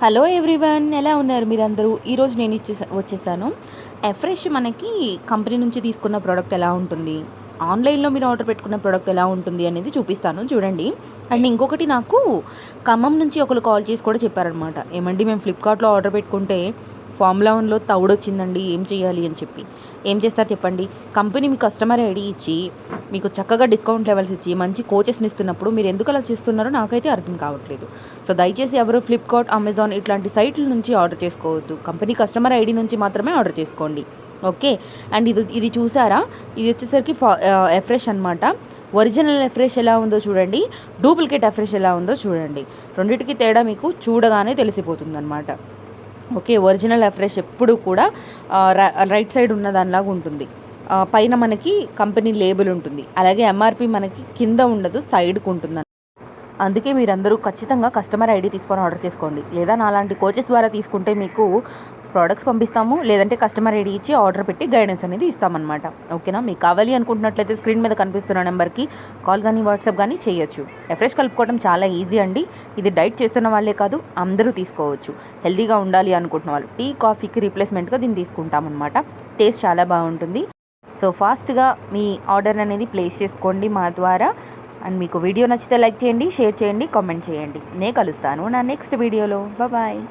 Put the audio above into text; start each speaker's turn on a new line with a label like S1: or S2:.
S1: Hello everyone, ఎలా ఉన్నారు మీరందరూ? ఈరోజు నేను వచ్చేసాను. ఎఫ్రెష్ మనకి కంపెనీ నుంచి తీసుకున్న ప్రోడక్ట్ ఎలా ఉంటుంది, ఆన్లైన్లో మీరు ఆర్డర్ పెట్టుకున్న ప్రోడక్ట్ ఎలా ఉంటుంది అనేది చూపిస్తాను చూడండి. అండ్ ఇంకొకటి, నాకు ఖమ్మం నుంచి ఒకరు కాల్ చేసి కూడా చెప్పారనమాట, ఏమండి మేము ఫ్లిప్కార్ట్లో ఆర్డర్ పెట్టుకుంటే ఫార్ములా 1లో తౌడొచ్చిందండి, ఏం చేయాలి అని చెప్పి. ఏం చేస్తారు చెప్పండి? కంపెనీ మీ కస్టమర్ ఐడి ఇచ్చి మీకు చక్కగా డిస్కౌంట్ లెవెల్స్ ఇచ్చి మంచి కోచెస్ని ఇస్తున్నప్పుడు మీరు ఎందుకు అలా చేస్తున్నారో నాకైతే అర్థం కావట్లేదు. సో దయచేసి ఎవరు ఫ్లిప్కార్ట్, అమెజాన్ ఇట్లాంటి సైట్ల నుంచి ఆర్డర్ చేసుకోవద్దు. కంపెనీ కస్టమర్ ఐడి నుంచి మాత్రమే ఆర్డర్ చేసుకోండి. ఓకే. అండ్ ఇది చూసారా, ఇది వచ్చేసరికి ఎఫ్రెష్ అనమాట. ఒరిజినల్ ఎఫ్రెష్ ఎలా ఉందో చూడండి, డూప్లికేట్ ఎఫ్రెష్ ఎలా ఉందో చూడండి. రెండింటికి తేడా మీకు చూడగానే తెలిసిపోతుంది అనమాట. ఓకే. ఒరిజినల్ ఎఫ్రెష్ ఎప్పుడు కూడా రైట్ సైడ్ ఉన్న దానిలాగా ఉంటుంది. పైన మనకి కంపెనీ లేబుల్ ఉంటుంది, అలాగే ఎంఆర్పి మనకి కింద ఉండదు, సైడ్కి ఉంటుంది. అందుకే మీరందరూ ఖచ్చితంగా కస్టమర్ ఐడి తీసుకొని ఆర్డర్ చేసుకోండి. లేదా నాలాంటి కోచెస్ ద్వారా తీసుకుంటే మీకు ప్రోడక్ట్స్ పంపిస్తాము, లేదంటే కస్టమర్ ఐడి ఇచ్చి ఆర్డర్ పెట్టి గైడెన్స్ అనేది ఇస్తామన్నమాట. ఓకేనా? మీకు కావాలి అనుకుంటున్నట్లయితే స్క్రీన్ మీద కనిపిస్తున్న నెంబర్కి కాల్ కానీ వాట్సాప్ కానీ చేయొచ్చు. ఎఫ్రెష్ కలుపుకోవడం చాలా ఈజీ అండి. ఇది డైట్ చేస్తున్న వాళ్ళే కాదు, అందరూ తీసుకోవచ్చు. హెల్తీగా ఉండాలి అనుకుంటున్న వాళ్ళు టీ, కాఫీకి రీప్లేస్మెంట్గా దీన్ని తీసుకుంటామన్నమాట. టేస్ట్ చాలా బాగుంటుంది. సో ఫాస్ట్గా మీ ఆర్డర్ అనేది ప్లేస్ చేసుకోండి మా ద్వారా. అండ్ మీకు వీడియో నచ్చితే లైక్ చేయండి, షేర్ చేయండి, కామెంట్ చేయండి. నేను కలుస్తాను నా నెక్స్ట్ వీడియోలో. బాయ్.